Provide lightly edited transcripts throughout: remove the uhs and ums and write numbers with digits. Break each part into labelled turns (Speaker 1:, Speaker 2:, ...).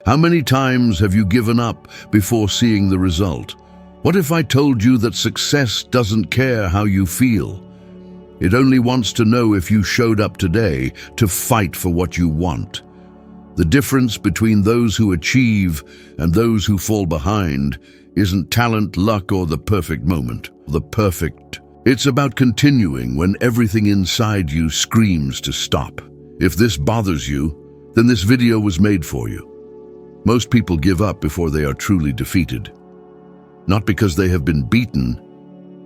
Speaker 1: How many times have you given up before seeing the result? What if I told you that success doesn't care how you feel? It only wants to know if you showed up today to fight for what you want. The difference between those who achieve and those who fall behind isn't talent, luck, or the perfect moment. It's about continuing when everything inside you screams to stop. If this bothers you, then this video was made for you. Most people give up before they are truly defeated. Not because they have been beaten,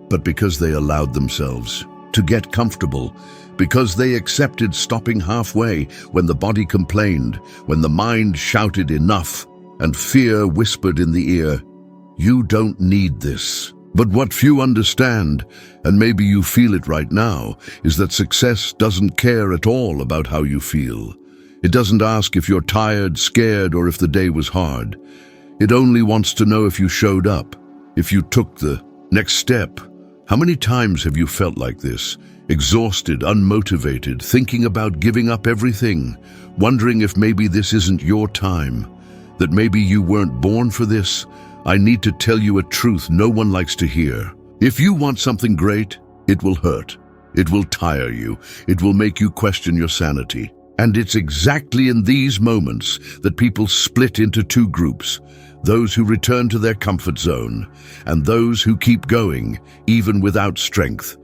Speaker 1: but because they allowed themselves to get comfortable, because they accepted stopping halfway when the body complained, when the mind shouted enough, and fear whispered in the ear, "You don't need this." But what few understand, and maybe you feel it right now, is that success doesn't care at all about how you feel. It doesn't ask if you're tired, scared, or if the day was hard. It only wants to know if you showed up, if you took the next step. How many times have you felt like this? Exhausted, unmotivated, thinking about giving up everything, wondering if maybe this isn't your time, that maybe you weren't born for this? I need to tell you a truth no one likes to hear. If you want something great, it will hurt. It will tire you. It will make you question your sanity. And it's exactly in these moments that people split into two groups: those who return to their comfort zone and those who keep going, even without strength.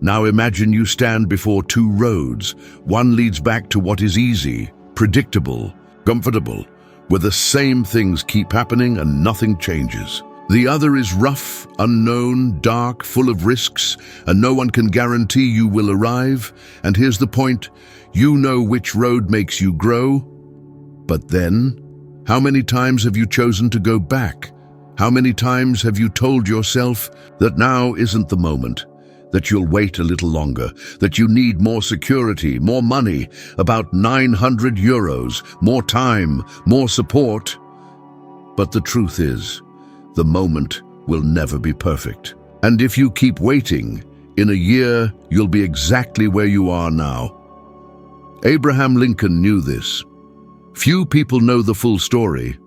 Speaker 1: Now imagine you stand before two roads. One leads back to what is easy, predictable, comfortable, where the same things keep happening and nothing changes. The other is rough, unknown, dark, full of risks, and no one can guarantee you will arrive. And here's the point: you know which road makes you grow. But then, how many times have you chosen to go back? How many times have you told yourself that now isn't the moment, that you'll wait a little longer, that you need more security, more money, about 900 euros, more time, more support? But the truth is, the moment will never be perfect. And if you keep waiting, in a year, you'll be exactly where you are now. Abraham Lincoln knew this. Few people know the full story,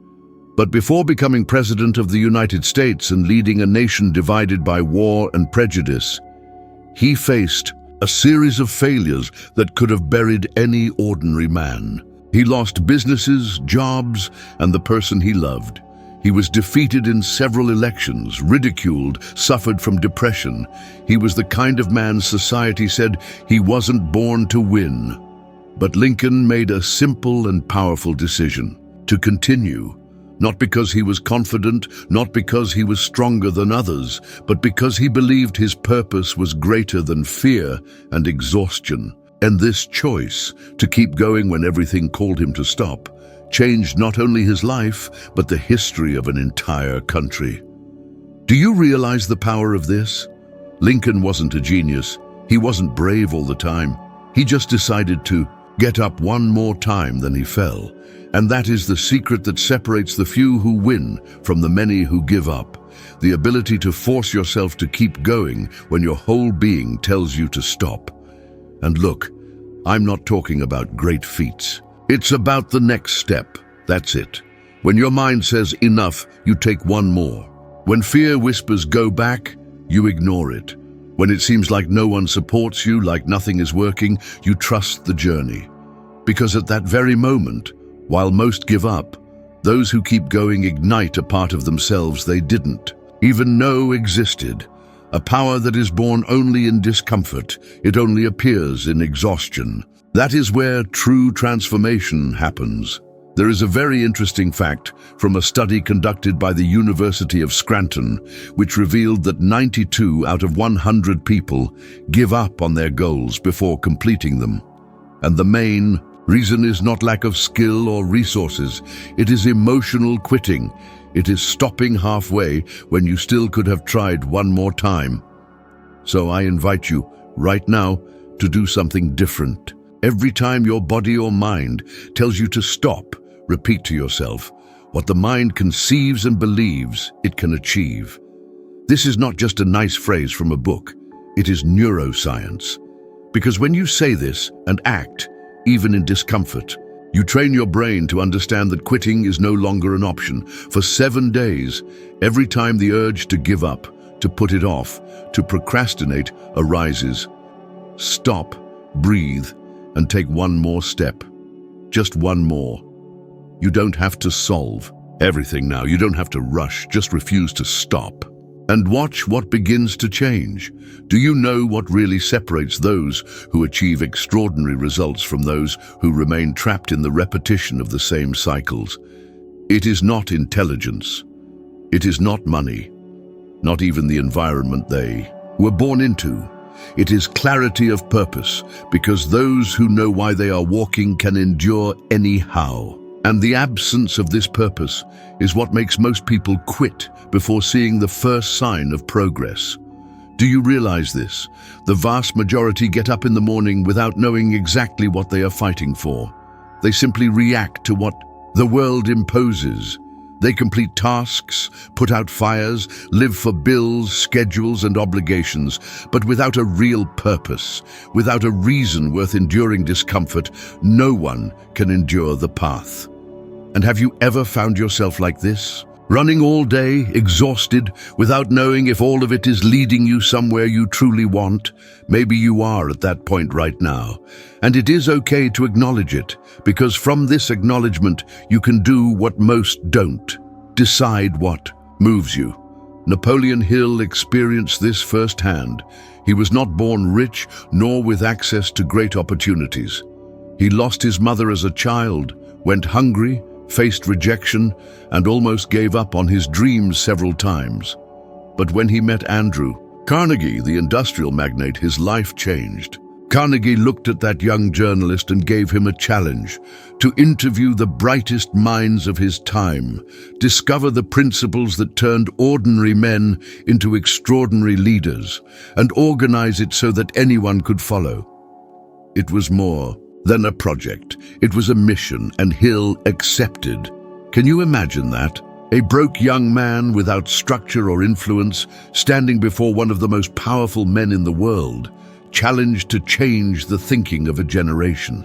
Speaker 1: but before becoming President of the United States and leading a nation divided by war and prejudice, he faced a series of failures that could have buried any ordinary man. He lost businesses, jobs, and the person he loved. He was defeated in several elections, ridiculed, suffered from depression. He was the kind of man society said he wasn't born to win. But Lincoln made a simple and powerful decision: to continue. Not because he was confident, not because he was stronger than others, but because he believed his purpose was greater than fear and exhaustion. And this choice, to keep going when everything called him to stop, changed not only his life, but the history of an entire country. Do you realize the power of this? Lincoln wasn't a genius. He wasn't brave all the time. He just decided to get up one more time than he fell. And that is the secret that separates the few who win from the many who give up. The ability to force yourself to keep going when your whole being tells you to stop. And look, I'm not talking about great feats. It's about the next step. That's it. When your mind says enough, you take one more. When fear whispers go back, you ignore it. When it seems like no one supports you, like nothing is working, you trust the journey. Because at that very moment, while most give up, those who keep going ignite a part of themselves they didn't even know existed. A power that is born only in discomfort. It only appears in exhaustion. That is where true transformation happens. There is a very interesting fact from a study conducted by the University of Scranton, which revealed that 92 out of 100 people give up on their goals before completing them. And the main reason is not lack of skill or resources. It is emotional quitting. It is stopping halfway when you still could have tried one more time. So I invite you right now to do something different. Every time your body or mind tells you to stop, repeat to yourself, what the mind conceives and believes, it can achieve. This is not just a nice phrase from a book. It is neuroscience. Because when you say this and act, even in discomfort, You train your brain to understand that quitting is no longer an option. For 7 days, every time the urge to give up, to put it off, to procrastinate arises, stop, breathe, and take one more step. Just one more. You don't have to solve everything now. You don't have to rush. Just refuse to stop. And watch what begins to change. Do you know what really separates those who achieve extraordinary results from those who remain trapped in the repetition of the same cycles? It is not intelligence. It is not money. Not even the environment they were born into. It is clarity of purpose, because those who know why they are walking can endure anyhow. And the absence of this purpose is what makes most people quit before seeing the first sign of progress. Do you realize this? The vast majority get up in the morning without knowing exactly what they are fighting for. They simply react to what the world imposes. They complete tasks, put out fires, live for bills, schedules, and obligations, but without a real purpose, without a reason worth enduring discomfort. No one can endure the path. And have you ever found yourself like this? Running all day, exhausted, without knowing if all of it is leading you somewhere you truly want? Maybe you are at that point right now. And it is okay to acknowledge it, because from this acknowledgement, you can do what most don't. Decide what moves you. Napoleon Hill experienced this firsthand. He was not born rich, nor with access to great opportunities. He lost his mother as a child, went hungry, faced rejection, and almost gave up on his dreams several times. But when he met Andrew Carnegie, the industrial magnate, his life changed. Carnegie looked at that young journalist and gave him a challenge to interview the brightest minds of his time, discover the principles that turned ordinary men into extraordinary leaders, and organize it so that anyone could follow. It was more than a project. It was a mission, and Hill accepted. Can you imagine that? A broke young man without structure or influence, standing before one of the most powerful men in the world, challenged to change the thinking of a generation.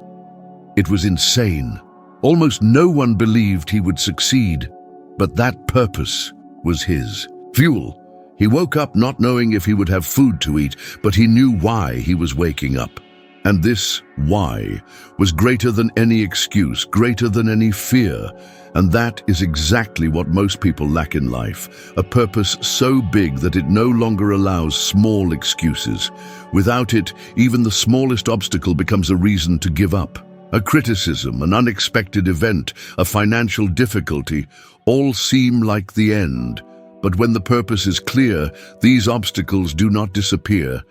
Speaker 1: It was insane. Almost no one believed he would succeed, but that purpose was his fuel. He woke up not knowing if he would have food to eat, but he knew why he was waking up. And this why was greater than any excuse, greater than any fear. And that is exactly what most people lack in life, a purpose so big that it no longer allows small excuses. Without it, even the smallest obstacle becomes a reason to give up. A criticism, an unexpected event, a financial difficulty, all seem like the end. But when the purpose is clear, these obstacles do not disappear,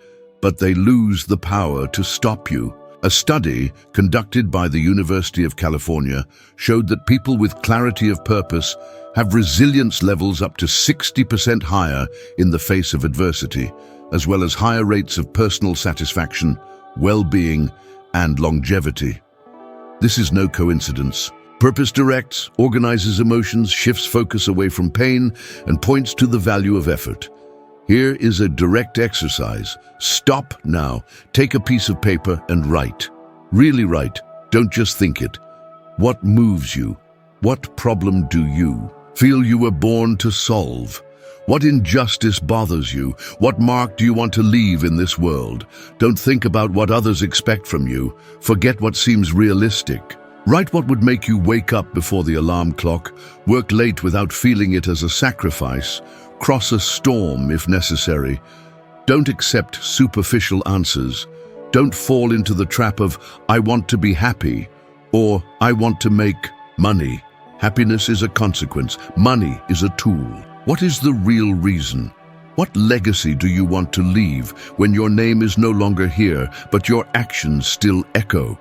Speaker 1: but they lose the power to stop you. A study conducted by the University of California showed that people with clarity of purpose have resilience levels up to 60% higher in the face of adversity, as well as higher rates of personal satisfaction, well-being, and longevity. This is no coincidence. Purpose directs, organizes emotions, shifts focus away from pain, and points to the value of effort. Here is a direct exercise. Stop now. Take a piece of paper and write. Really write. Don't just think it. What moves you? What problem do you feel you were born to solve? What injustice bothers you? What mark do you want to leave in this world? Don't think about what others expect from you. Forget what seems realistic. Write what would make you wake up before the alarm clock, work late without feeling it as a sacrifice, cross a storm if necessary. Don't accept superficial answers. Don't fall into the trap of, I want to be happy, or I want to make money. Happiness is a consequence. Money is a tool. What is the real reason? What legacy do you want to leave when your name is no longer here, but your actions still echo?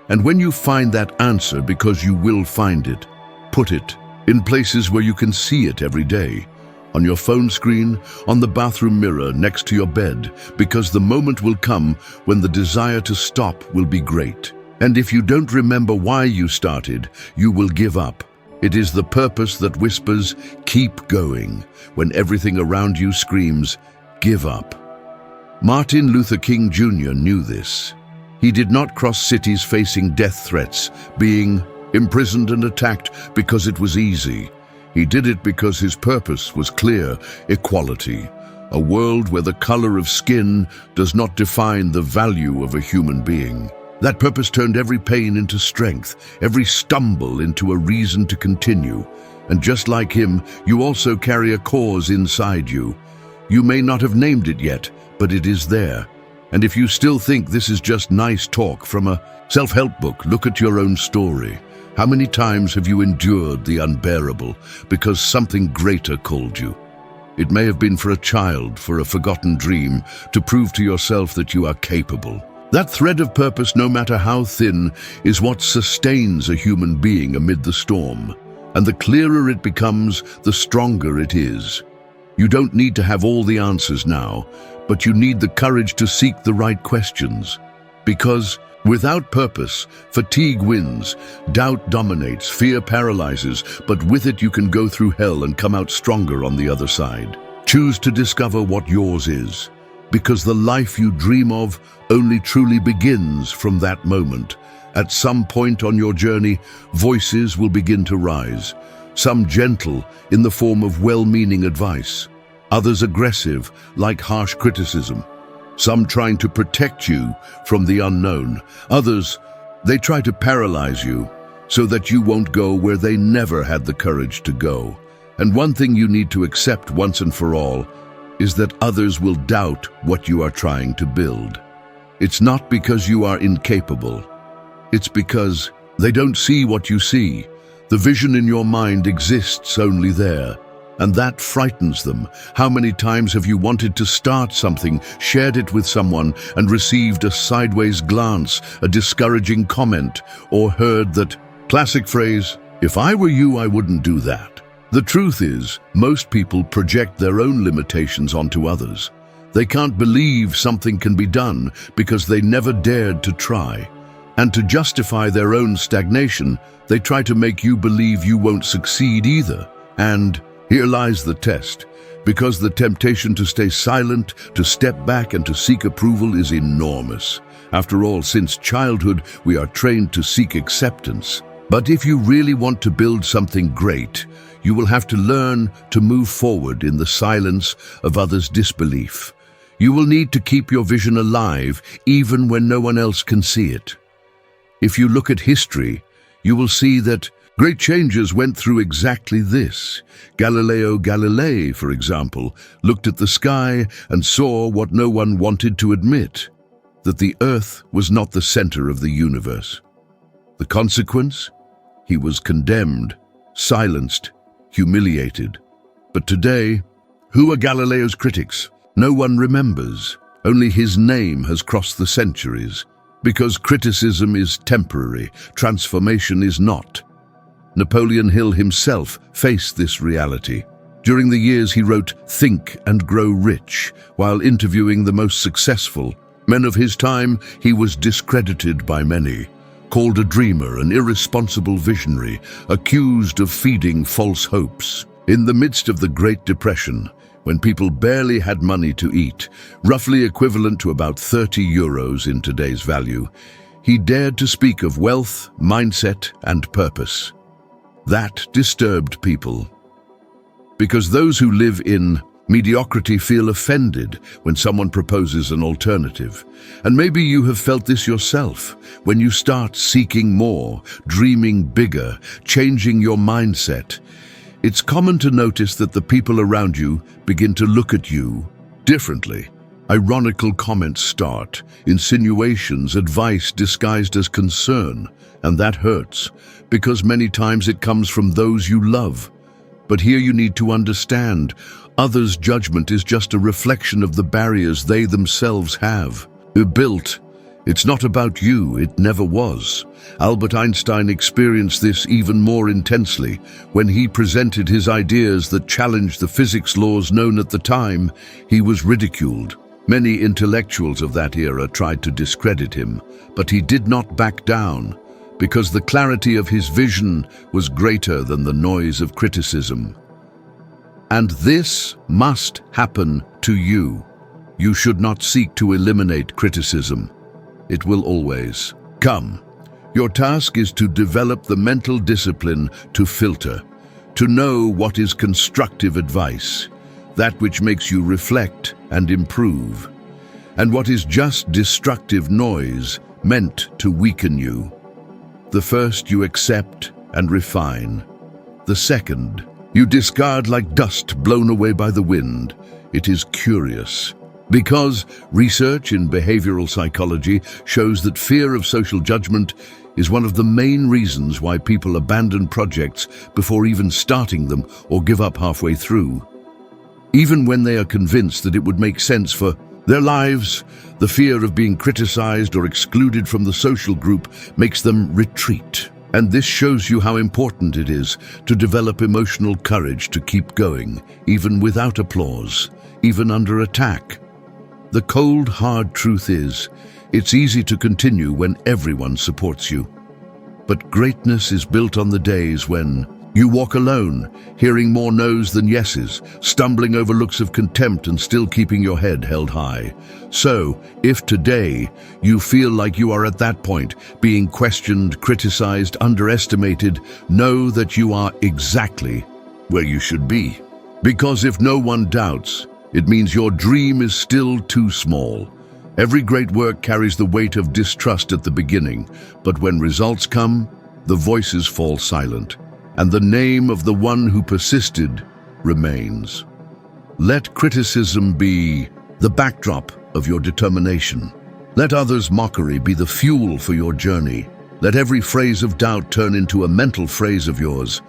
Speaker 1: And when you find that answer, because you will find it, put it in places where you can see it every day. On your phone screen, on the bathroom mirror, next to your bed, because the moment will come when the desire to stop will be great. And if you don't remember why you started, you will give up. It is the purpose that whispers, keep going, when everything around you screams, give up. Martin Luther King Jr. knew this. He did not cross cities facing death threats, being imprisoned and attacked because it was easy. He did it because his purpose was clear: equality. A world where the color of skin does not define the value of a human being. That purpose turned every pain into strength, every stumble into a reason to continue. And just like him, you also carry a cause inside you. You may not have named it yet, but it is there. And if you still think this is just nice talk from a self-help book, look at your own story. How many times have you endured the unbearable because something greater called you? It may have been for a child, for a forgotten dream, to prove to yourself that you are capable. That thread of purpose, no matter how thin, is what sustains a human being amid the storm. And the clearer it becomes, the stronger it is. You don't need to have all the answers now, but you need the courage to seek the right questions. Because without purpose, fatigue wins, doubt dominates, fear paralyzes, but with it you can go through hell and come out stronger on the other side. Choose to discover what yours is, because the life you dream of only truly begins from that moment. At some point on your journey, voices will begin to rise, some gentle in the form of well-meaning advice, others aggressive like harsh criticism. Some trying to protect you from the unknown. Others, they try to paralyze you so that you won't go where they never had the courage to go. And one thing you need to accept once and for all is that others will doubt what you are trying to build. It's not because you are incapable. It's because they don't see what you see. The vision in your mind exists only there. And that frightens them. How many times have you wanted to start something, shared it with someone, and received a sideways glance, a discouraging comment, or heard that classic phrase, "If I were you, I wouldn't do that"? The truth is, most people project their own limitations onto others. They can't believe something can be done because they never dared to try. And to justify their own stagnation, they try to make you believe you won't succeed either. And here lies the test, because the temptation to stay silent, to step back and to seek approval is enormous. After all, since childhood, we are trained to seek acceptance. But if you really want to build something great, you will have to learn to move forward in the silence of others' disbelief. You will need to keep your vision alive even when no one else can see it. If you look at history, you will see that great changes went through exactly this. Galileo Galilei, for example, looked at the sky and saw what no one wanted to admit, that the Earth was not the center of the universe. The consequence? He was condemned, silenced, humiliated. But today, who are Galileo's critics? No one remembers. Only his name has crossed the centuries. Because criticism is temporary, transformation is not. Napoleon Hill himself faced this reality. During the years he wrote Think and Grow Rich, while interviewing the most successful men of his time, he was discredited by many, called a dreamer, an irresponsible visionary, accused of feeding false hopes. In the midst of the Great Depression, when people barely had money to eat, roughly equivalent to about 30 euros in today's value, he dared to speak of wealth, mindset, and purpose. That disturbed people. Because those who live in mediocrity feel offended when someone proposes an alternative. And maybe you have felt this yourself when you start seeking more, dreaming bigger, changing your mindset. It's common to notice that the people around you begin to look at you differently. Ironical comments start, insinuations, advice disguised as concern, and that hurts, because many times it comes from those you love. But here you need to understand, others' judgment is just a reflection of the barriers they themselves have built. It's not about you, it never was. Albert Einstein experienced this even more intensely when he presented his ideas that challenged the physics laws known at the time. He was ridiculed. Many intellectuals of that era tried to discredit him, but he did not back down, because the clarity of his vision was greater than the noise of criticism. And this must happen to you. You should not seek to eliminate criticism. It will always come. Your task is to develop the mental discipline to filter, to know what is constructive advice, that which makes you reflect and improve, and what is just destructive noise meant to weaken you. The first you accept and refine. The second, you discard like dust blown away by the wind. It is curious. Because research in behavioral psychology shows that fear of social judgment is one of the main reasons why people abandon projects before even starting them or give up halfway through. Even when they are convinced that it would make sense for their lives, the fear of being criticized or excluded from the social group makes them retreat. And this shows you how important it is to develop emotional courage to keep going, even without applause, even under attack. The cold, hard truth is, it's easy to continue when everyone supports you. But greatness is built on the days when you walk alone, hearing more no's than yeses, stumbling over looks of contempt and still keeping your head held high. So, if today you feel like you are at that point, being questioned, criticized, underestimated, know that you are exactly where you should be. Because if no one doubts, it means your dream is still too small. Every great work carries the weight of distrust at the beginning, but when results come, the voices fall silent, and the name of the one who persisted remains. Let criticism be the backdrop of your determination. Let others' mockery be the fuel for your journey. Let every phrase of doubt turn into a mental phrase of yours.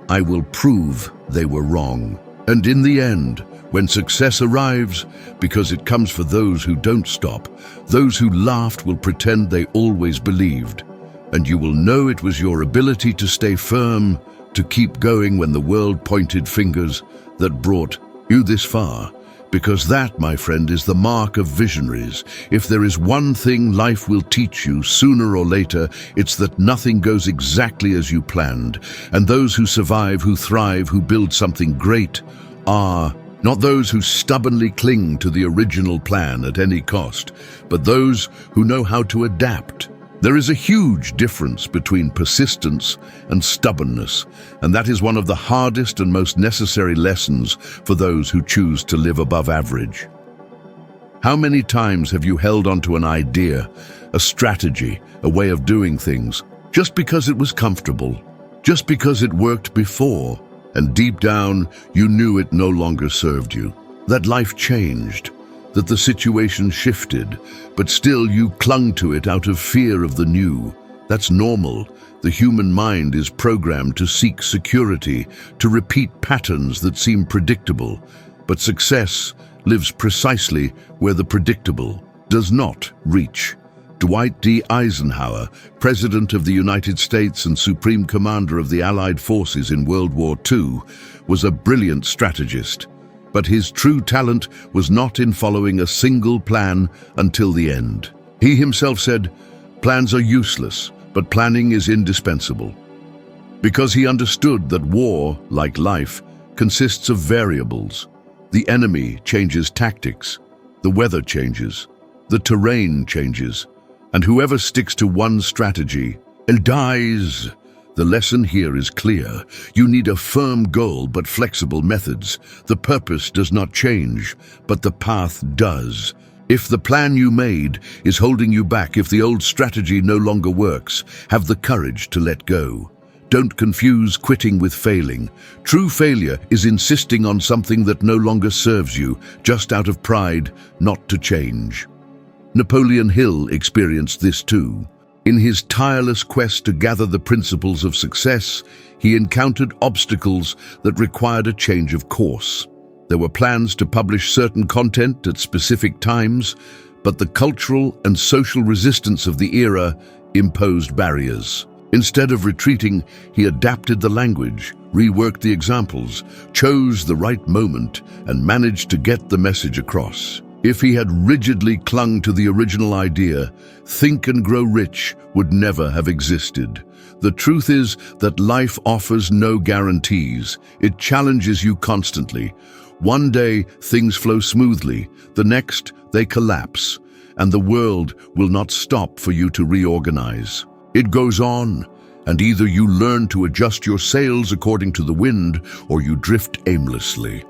Speaker 1: I will prove they were wrong. And in the end, when success arrives, because it comes for those who don't stop, those who laughed will pretend they always believed. And you will know it was your ability to stay firm, to keep going when the world pointed fingers, that brought you this far. Because that, my friend, is the mark of visionaries. If there is one thing life will teach you sooner or later, it's that nothing goes exactly as you planned. And those who survive, who thrive, who build something great are not those who stubbornly cling to the original plan at any cost, but those who know how to adapt. There is a huge difference between persistence and stubbornness, and that is one of the hardest and most necessary lessons for those who choose to live above average. How many times have you held onto an idea, a strategy, a way of doing things, just because it was comfortable, just because it worked before, and deep down you knew it no longer served you, that life changed, that the situation shifted, but still you clung to it out of fear of the new? That's normal. The human mind is programmed to seek security, to repeat patterns that seem predictable. But success lives precisely where the predictable does not reach. Dwight D. Eisenhower, President of the United States and Supreme Commander of the Allied Forces in World War II, was a brilliant strategist. But his true talent was not in following a single plan until the end. He himself said, "Plans are useless, but planning is indispensable." Because he understood that war, like life, consists of variables. The enemy changes tactics, the weather changes, the terrain changes, and whoever sticks to one strategy dies. The lesson here is clear. You need a firm goal but flexible methods. The purpose does not change, but the path does. If the plan you made is holding you back, if the old strategy no longer works, have the courage to let go. Don't confuse quitting with failing. True failure is insisting on something that no longer serves you, just out of pride, not to change. Napoleon Hill experienced this too. In his tireless quest to gather the principles of success, he encountered obstacles that required a change of course. There were plans to publish certain content at specific times, but the cultural and social resistance of the era imposed barriers. Instead of retreating, he adapted the language, reworked the examples, chose the right moment, and managed to get the message across. If he had rigidly clung to the original idea, Think and Grow Rich would never have existed. The truth is that life offers no guarantees. It challenges you constantly. One day, things flow smoothly. The next, they collapse. And the world will not stop for you to reorganize. It goes on, and either you learn to adjust your sails according to the wind or you drift aimlessly.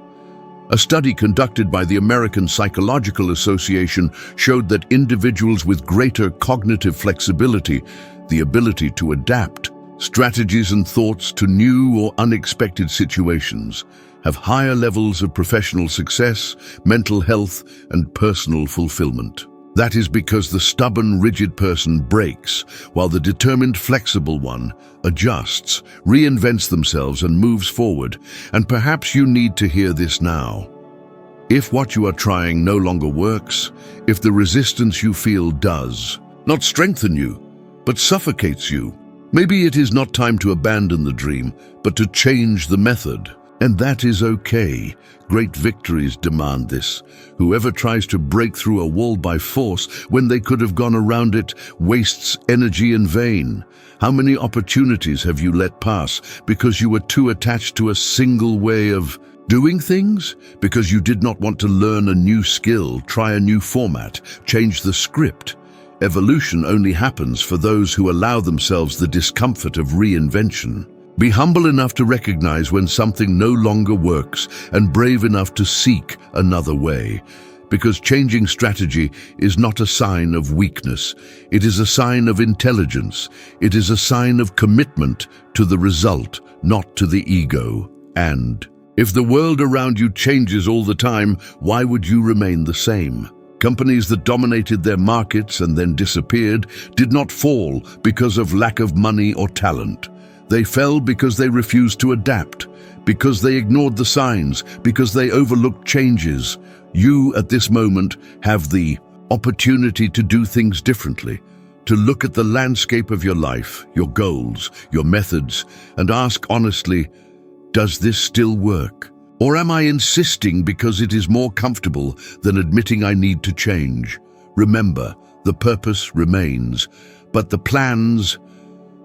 Speaker 1: A study conducted by the American Psychological Association showed that individuals with greater cognitive flexibility, the ability to adapt strategies and thoughts to new or unexpected situations, have higher levels of professional success, mental health, and personal fulfillment. That is because the stubborn, rigid person breaks, while the determined, flexible one adjusts, reinvents themselves, and moves forward. And perhaps you need to hear this now. If what you are trying no longer works, if the resistance you feel does not strengthen you, but suffocates you, maybe it is not time to abandon the dream, but to change the method. And that is okay. Great victories demand this. Whoever tries to break through a wall by force when they could have gone around it wastes energy in vain. How many opportunities have you let pass because you were too attached to a single way of doing things? Because you did not want to learn a new skill, try a new format, change the script. Evolution only happens for those who allow themselves the discomfort of reinvention. Be humble enough to recognize when something no longer works and brave enough to seek another way. Because changing strategy is not a sign of weakness. It is a sign of intelligence. It is a sign of commitment to the result, not to the ego. And if the world around you changes all the time, why would you remain the same? Companies that dominated their markets and then disappeared did not fall because of lack of money or talent. They fell because they refused to adapt, because they ignored the signs, because they overlooked changes. You, at this moment, have the opportunity to do things differently, to look at the landscape of your life, your goals, your methods, and ask honestly, does this still work? Or am I insisting because it is more comfortable than admitting I need to change? Remember, the purpose remains, but the plans,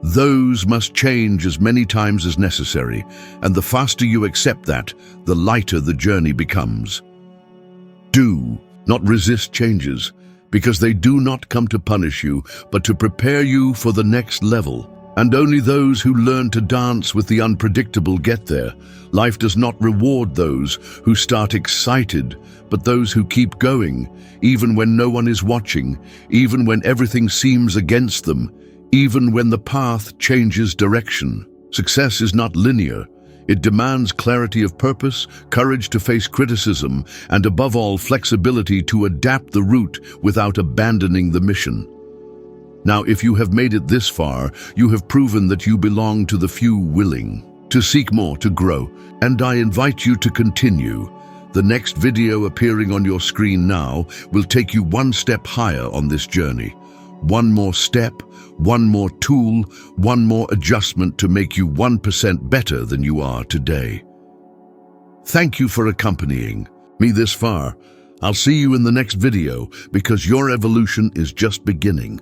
Speaker 1: those must change as many times as necessary, and the faster you accept that, the lighter the journey becomes. Do not resist changes, because they do not come to punish you, but to prepare you for the next level. And only those who learn to dance with the unpredictable get there. Life does not reward those who start excited, but those who keep going, even when no one is watching, even when everything seems against them, even when the path changes direction. Success is not linear. It demands clarity of purpose, courage to face criticism, and above all, flexibility to adapt the route without abandoning the mission. Now, if you have made it this far, you have proven that you belong to the few willing to seek more, to grow, and I invite you to continue. The next video appearing on your screen now will take you one step higher on this journey. One more step, one more tool, one more adjustment to make you 1% better than you are today. Thank you for accompanying me this far. I'll see you in the next video because your evolution is just beginning.